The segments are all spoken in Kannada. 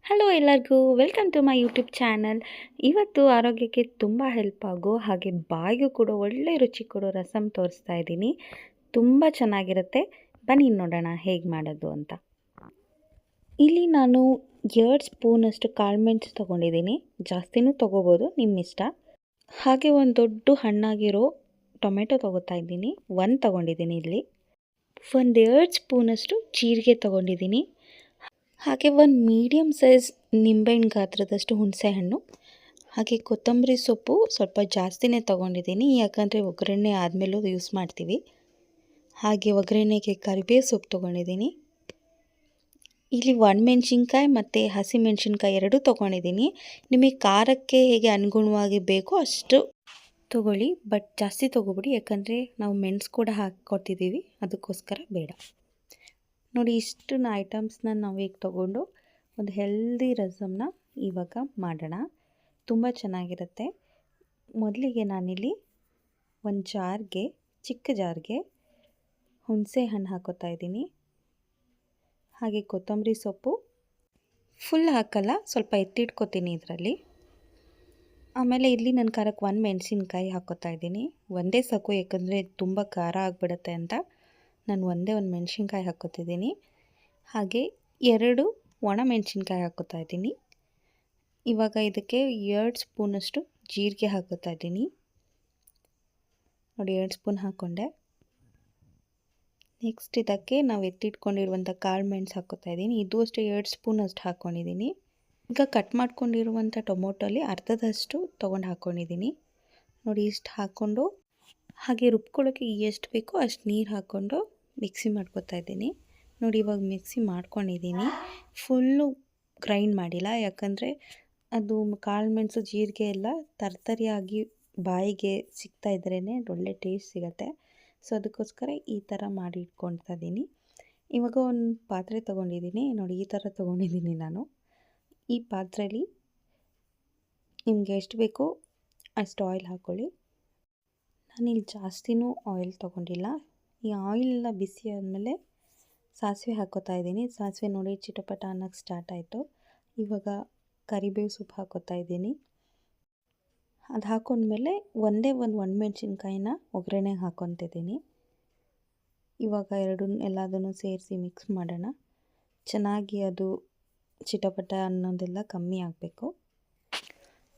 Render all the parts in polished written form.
ಹಲೋ ಎಲ್ಲರಿಗೂ welcome to my YouTube channel. ಇವತ್ತು ಆರೋಗ್ಯಕ್ಕೆ ತುಂಬ ಹೆಲ್ಪ್ ಆಗೋ ಹಾಗೆ ಬಾಯಿಗೂ ಕೂಡ ಒಳ್ಳೆ ರುಚಿ ಕೊಡೋ ರಸಮ್ ತೋರಿಸ್ತಾ ಇದ್ದೀನಿ. ತುಂಬ ಚೆನ್ನಾಗಿರುತ್ತೆ. ಬನ್ನಿ ನೋಡೋಣ ಹೇಗೆ ಮಾಡೋದು ಅಂತ. ಇಲ್ಲಿ ನಾನು 2 ಸ್ಪೂನಷ್ಟು ಕಾಳುಮೆಣಸು ತೊಗೊಂಡಿದ್ದೀನಿ. ಜಾಸ್ತಿನೂ ತೊಗೋಬೋದು, ನಿಮ್ಮ ಇಷ್ಟ. ಹಾಗೆ ಒಂದು ದೊಡ್ಡ ಹಣ್ಣಾಗಿರೋ ಟೊಮೆಟೊ ತೊಗೋತಾ ಇದ್ದೀನಿ. 1 ತೊಗೊಂಡಿದ್ದೀನಿ. ಇಲ್ಲಿ 2 ಸ್ಪೂನಷ್ಟು ಜೀರಿಗೆ ತೊಗೊಂಡಿದ್ದೀನಿ. ಹಾಗೆ 1 ಮೀಡಿಯಮ್ ಸೈಜ್ ನಿಂಬೆಹಣ್ಣು ಗಾತ್ರದಷ್ಟು ಹುಣಸೆ ಹಣ್ಣು, ಹಾಗೆ ಕೊತ್ತಂಬರಿ ಸೊಪ್ಪು ಸ್ವಲ್ಪ ಜಾಸ್ತಿನೇ ತೊಗೊಂಡಿದ್ದೀನಿ, ಯಾಕಂದರೆ ಒಗ್ಗರಣೆ ಆದಮೇಲೂ ಯೂಸ್ ಮಾಡ್ತೀವಿ. ಹಾಗೆ ಒಗ್ಗರಣೆಗೆ ಕರಿಬೇವು ಸೊಪ್ಪು ತೊಗೊಂಡಿದ್ದೀನಿ. ಇಲ್ಲಿ ಒಣಮೆಣ್ಸಿನ್ಕಾಯಿ ಮತ್ತು ಹಸಿಮೆಣ್ಸಿನ್ಕಾಯಿ ಎರಡೂ ತೊಗೊಂಡಿದ್ದೀನಿ. ನಿಮಗೆ ಖಾರಕ್ಕೆ ಹೇಗೆ ಅನುಗುಣವಾಗಿ ಬೇಕೋ ಅಷ್ಟು ತೊಗೊಳ್ಳಿ, ಬಟ್ ಜಾಸ್ತಿ ತೊಗೋಬಿಡಿ, ಯಾಕಂದರೆ ನಾವು ಮೆಣಸು ಕೂಡ ಹಾಕ್ಕೊತಿದ್ದೀವಿ, ಅದಕ್ಕೋಸ್ಕರ ಬೇಡ. ನೋಡಿ, ಇಷ್ಟನ್ನ ಐಟಮ್ಸ್ನ ನಾವು ಈಗ ತೊಗೊಂಡು ಒಂದು ಹೆಲ್ದಿ ರಸಮ್ನ ಇವಾಗ ಮಾಡೋಣ. ತುಂಬ ಚೆನ್ನಾಗಿರುತ್ತೆ. ಮೊದಲಿಗೆ ನಾನಿಲ್ಲಿ ಒಂದು ಚಿಕ್ಕ ಜಾರ್ಗೆ ಹುಣಸೆ ಹಣ್ಣು ಹಾಕೋತಾ ಇದ್ದೀನಿ. ಹಾಗೆ ಕೊತ್ತಂಬರಿ ಸೊಪ್ಪು ಫುಲ್ ಹಾಕಲ್ಲ, ಸ್ವಲ್ಪ ಎತ್ತಿಟ್ಕೋತೀನಿ ಇದರಲ್ಲಿ. ಆಮೇಲೆ ಇಲ್ಲಿ ನನ್ನ ಖಾರಕ್ಕೆ 1 ಮೆಣಸಿನ್ಕಾಯಿ ಹಾಕೋತಾ ಇದ್ದೀನಿ. ಒಂದೇ ಸಾಕು, ಯಾಕಂದರೆ ತುಂಬ ಖಾರ ಆಗಿಬಿಡುತ್ತೆ ಅಂತ ನಾನು ಒಂದೇ 1 ಮೆಣಸಿನ್ಕಾಯಿ ಹಾಕ್ಕೋತಿದ್ದೀನಿ. ಹಾಗೆ 2 ಒಣ ಮೆಣಸಿನ್ಕಾಯಿ ಹಾಕ್ಕೋತಾ ಇದ್ದೀನಿ. ಇವಾಗ ಇದಕ್ಕೆ 2 ಸ್ಪೂನಷ್ಟು ಜೀರಿಗೆ ಹಾಕ್ಕೋತಾ ಇದ್ದೀನಿ. ನೋಡಿ, 2 ಸ್ಪೂನ್ ಹಾಕ್ಕೊಂಡೆ. ನೆಕ್ಸ್ಟ್ ಇದಕ್ಕೆ ನಾವು ಎತ್ತಿಟ್ಕೊಂಡಿರುವಂಥ ಕಾಳುಮೆಣಸು ಹಾಕ್ಕೋತಾ ಇದ್ದೀನಿ. ಇದು ಅಷ್ಟೇ 2 ಸ್ಪೂನ್ ಅಷ್ಟು ಹಾಕ್ಕೊಂಡಿದ್ದೀನಿ. ಈಗ ಕಟ್ ಮಾಡ್ಕೊಂಡಿರುವಂಥ ಟೊಮೊಟೊಲಿ ಅರ್ಧದಷ್ಟು ತೊಗೊಂಡು ಹಾಕ್ಕೊಂಡಿದ್ದೀನಿ. ನೋಡಿ, ಇಷ್ಟು ಹಾಕ್ಕೊಂಡು ಹಾಗೆ ರುಬ್ಕೊಳ್ಳೋಕ್ಕೆ ಎಷ್ಟು ಬೇಕೋ ಅಷ್ಟು ನೀರು ಹಾಕ್ಕೊಂಡು ಮಿಕ್ಸಿ ಮಾಡ್ಕೊತಾ ಇದ್ದೀನಿ. ನೋಡಿ, ಇವಾಗ ಮಿಕ್ಸಿ ಮಾಡ್ಕೊಂಡಿದ್ದೀನಿ. ಫುಲ್ಲು ಗ್ರೈಂಡ್ ಮಾಡಿಲ್ಲ, ಯಾಕಂದರೆ ಅದು ಕಾಳುಮೆಣಸು ಜೀರಿಗೆ ಎಲ್ಲ ತರ್ತರಿಯಾಗಿ ಬಾಯಿಗೆ ಸಿಗ್ತಾ ಇದ್ರೇ ಒಳ್ಳೆ ಟೇಸ್ಟ್ ಸಿಗುತ್ತೆ. ಸೊ ಅದಕ್ಕೋಸ್ಕರ ಈ ಥರ ಮಾಡಿ ಇಟ್ಕೊಳ್ತಾ ಇದ್ದೀನಿ. ಇವಾಗ ಒಂದು ಪಾತ್ರೆ ತೊಗೊಂಡಿದ್ದೀನಿ. ನೋಡಿ, ಈ ಥರ ತೊಗೊಂಡಿದ್ದೀನಿ ನಾನು. ಈ ಪಾತ್ರೆಯಲ್ಲಿ ನಿಮಗೆ ಎಷ್ಟು ಬೇಕೋ ಅಷ್ಟು ಆಯಿಲ್ ಹಾಕ್ಕೊಳ್ಳಿ. ನಾನಿಲ್ಲಿ ಜಾಸ್ತಿನೂ ಆಯಿಲ್ ತೊಗೊಂಡಿಲ್ಲ. ಈ ಆಯಿಲೆಲ್ಲ ಬಿಸಿ ಆದಮೇಲೆ ಸಾಸಿವೆ ಹಾಕ್ಕೋತಾ ಇದ್ದೀನಿ. ಸಾಸಿವೆ ನೋಡಿ ಚಿಟಪಟ ಅನ್ನೋಕ್ಕೆ ಸ್ಟಾರ್ಟ್ ಆಯಿತು. ಇವಾಗ ಕರಿಬೇವು ಸೊಪ್ಪು ಹಾಕ್ಕೋತಾ ಇದ್ದೀನಿ. ಅದು ಹಾಕ್ಕೊಂಡ್ಮೇಲೆ ಒಂದೇ ಒಂದು ಒಣಮೆಣ್ಸಿನ್ಕಾಯಿನ ಒಗ್ಗರಣೆಗೆ ಹಾಕ್ಕೊತಿದ್ದೀನಿ. ಇವಾಗ ಎಲ್ಲದನ್ನು ಸೇರಿಸಿ ಮಿಕ್ಸ್ ಮಾಡೋಣ. ಚೆನ್ನಾಗಿ ಅದು ಚಿಟಪಟ ಅನ್ನೋದೆಲ್ಲ ಕಮ್ಮಿ ಆಗಬೇಕು.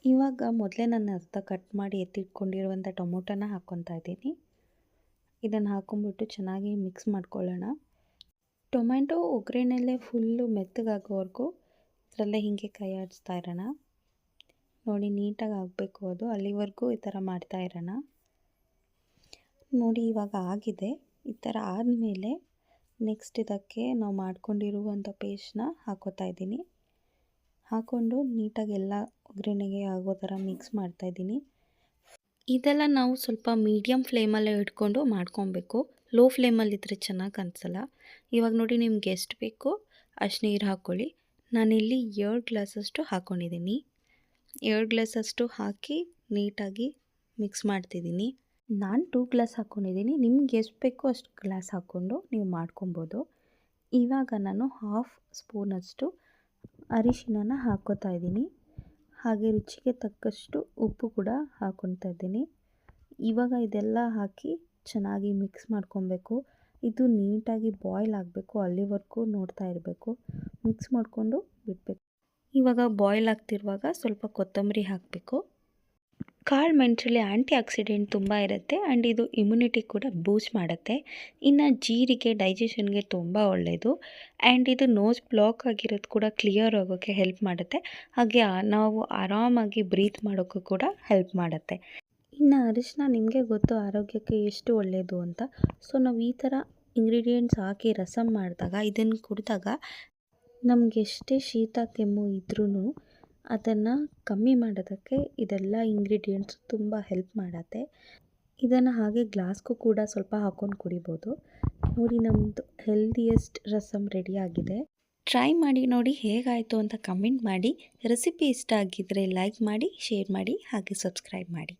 ಇವಾಗ ಮೊದಲೇ ನಾನು ಅರ್ಧ ಕಟ್ ಮಾಡಿ ಎತ್ತಿಟ್ಕೊಂಡಿರುವಂಥ ಟೊಮೊಟೊನ ಹಾಕ್ಕೊತಾ ಇದ್ದೀನಿ. ಇದನ್ನು ಹಾಕ್ಕೊಂಬಿಟ್ಟು ಚೆನ್ನಾಗಿ ಮಿಕ್ಸ್ ಮಾಡ್ಕೊಳ್ಳೋಣ. ಟೊಮೆಟೊ ಒಗ್ಗರಣೆಯಲ್ಲೇ ಫುಲ್ಲು ಮೆತ್ತಗಾಗೋವರೆಗೂ ಇದರಲ್ಲೇ ಹೀಗೆ ಕೈ ಆಡಿಸ್ತಾ ಇರೋಣ. ನೋಡಿ, ನೀಟಾಗಿ ಆಗಬೇಕು ಅದು, ಅಲ್ಲಿವರೆಗೂ ಈ ಥರ ಮಾಡ್ತಾ ಇರೋಣ. ನೋಡಿ, ಇವಾಗ ಆಗಿದೆ. ಈ ಥರ ಆದಮೇಲೆ ನೆಕ್ಸ್ಟ್ ಇದಕ್ಕೆ ನಾವು ಮಾಡ್ಕೊಂಡಿರುವಂಥ ಪೇಸ್ಟ್ನ ಹಾಕ್ಕೋತಾ ಇದ್ದೀನಿ. ಹಾಕ್ಕೊಂಡು ನೀಟಾಗಿ ಎಲ್ಲ ಒಗ್ಗರಣೆಗೆ ಆಗೋ ಥರ ಮಿಕ್ಸ್ ಮಾಡ್ತಾಯಿದ್ದೀನಿ. ಇದೆಲ್ಲ ನಾವು ಸ್ವಲ್ಪ ಮೀಡಿಯಮ್ ಫ್ಲೇಮಲ್ಲೇ ಇಟ್ಕೊಂಡು ಮಾಡ್ಕೊಬೇಕು. ಲೋ ಫ್ಲೇಮಲ್ಲಿದ್ದರೆ ಚೆನ್ನಾಗಿ ಅನಿಸಲ್ಲ. ಇವಾಗ ನೋಡಿ, ನಿಮ್ಗೆ ಎಷ್ಟು ಬೇಕೋ ಅಷ್ಟು ನೀರು ಹಾಕ್ಕೊಳ್ಳಿ. ನಾನಿಲ್ಲಿ 2 ಗ್ಲಾಸಷ್ಟು ಹಾಕ್ಕೊಂಡಿದ್ದೀನಿ. 2 ಗ್ಲಾಸಷ್ಟು ಹಾಕಿ ನೀಟಾಗಿ ಮಿಕ್ಸ್ ಮಾಡ್ತಿದ್ದೀನಿ. ನಾನು 2 ಗ್ಲಾಸ್ ಹಾಕ್ಕೊಂಡಿದ್ದೀನಿ. ನಿಮ್ಗೆ ಎಷ್ಟು ಬೇಕೋ ಅಷ್ಟು ಗ್ಲಾಸ್ ಹಾಕ್ಕೊಂಡು ನೀವು ಮಾಡ್ಕೊಬೋದು. ಇವಾಗ ನಾನು 1/2 ಸ್ಪೂನಷ್ಟು ಅರಿಶಿನ ಹಾಕ್ಕೋತಾ ಇದ್ದೀನಿ. ಹಾಗೆ ರುಚಿಗೆ ತಕ್ಕಷ್ಟು ಉಪ್ಪು ಕೂಡ ಹಾಕ್ಕೊತಾ ಇದ್ದೀನಿ. ಇವಾಗ ಇದೆಲ್ಲ ಹಾಕಿ ಚೆನ್ನಾಗಿ ಮಿಕ್ಸ್ ಮಾಡ್ಕೊಬೇಕು. ಇದು ನೀಟಾಗಿ ಬಾಯ್ಲ್ ಆಗಬೇಕು, ಅಲ್ಲಿವರೆಗೂ ನೋಡ್ತಾ ಇರಬೇಕು. ಮಿಕ್ಸ್ ಮಾಡಿಕೊಂಡು ಬಿಡಬೇಕು. ಇವಾಗ ಬಾಯ್ಲ್ ಆಗ್ತಿರುವಾಗ ಸ್ವಲ್ಪ ಕೊತ್ತಂಬರಿ ಹಾಕಬೇಕು. ಕಾಳುಮೆಣಸಲ್ಲಿ ಆ್ಯಂಟಿ ಆಕ್ಸಿಡೆಂಟ್ ತುಂಬ ಇರುತ್ತೆ ಆ್ಯಂಡ್ ಇದು ಇಮ್ಯುನಿಟಿ ಕೂಡ ಬೂಸ್ಟ್ ಮಾಡುತ್ತೆ. ಇನ್ನು ಜೀರಿಗೆ ಡೈಜೆಷನ್ಗೆ ತುಂಬ ಒಳ್ಳೆಯದು ಆ್ಯಂಡ್ ಇದು ನೋಸ್ ಬ್ಲಾಕ್ ಆಗಿರೋದು ಕೂಡ ಕ್ಲಿಯರ್ ಆಗೋಕ್ಕೆ ಹೆಲ್ಪ್ ಮಾಡುತ್ತೆ. ಹಾಗೆ ನಾವು ಆರಾಮಾಗಿ ಬ್ರೀತ್ ಮಾಡೋಕ್ಕೂ ಕೂಡ ಹೆಲ್ಪ್ ಮಾಡುತ್ತೆ. ಇನ್ನು ಅರಿಶಿನ ನಿಮಗೆ ಗೊತ್ತು ಆರೋಗ್ಯಕ್ಕೆ ಎಷ್ಟು ಒಳ್ಳೆಯದು ಅಂತ. ಸೊ ನಾವು ಈ ಥರ ಇಂಗ್ರೀಡಿಯೆಂಟ್ಸ್ ಹಾಕಿ ರಸಮ್ ಮಾಡಿದಾಗ, ಇದನ್ನು ಕುಡಿದಾಗ ನಮಗೆ ಎಷ್ಟೇ ಶೀತ ಕೆಮ್ಮು ಇದ್ರೂ ಅದನ್ನು ಕಮ್ಮಿ ಮಾಡೋದಕ್ಕೆ ಇದೆಲ್ಲ ಇಂಗ್ರೀಡಿಯೆಂಟ್ಸ್ ತುಂಬ ಹೆಲ್ಪ್ ಮಾಡುತ್ತೆ. ಇದನ್ನು ಹಾಗೆ ಗ್ಲಾಸ್ಗೂ ಕೂಡ ಸ್ವಲ್ಪ ಹಾಕ್ಕೊಂಡು ಕುಡಿಬೋದು. ನೋಡಿ, ನಮ್ಮದು ಹೆಲ್ದಿಯೆಸ್ಟ್ ರಸಮ್ ರೆಡಿಯಾಗಿದೆ. ಟ್ರೈ ಮಾಡಿ ನೋಡಿ ಹೇಗಾಯಿತು ಅಂತ ಕಮೆಂಟ್ ಮಾಡಿ. ರೆಸಿಪಿ ಇಷ್ಟ ಆಗಿದ್ದರೆ ಲೈಕ್ ಮಾಡಿ, ಶೇರ್ ಮಾಡಿ, ಹಾಗೆ ಸಬ್ಸ್ಕ್ರೈಬ್ ಮಾಡಿ.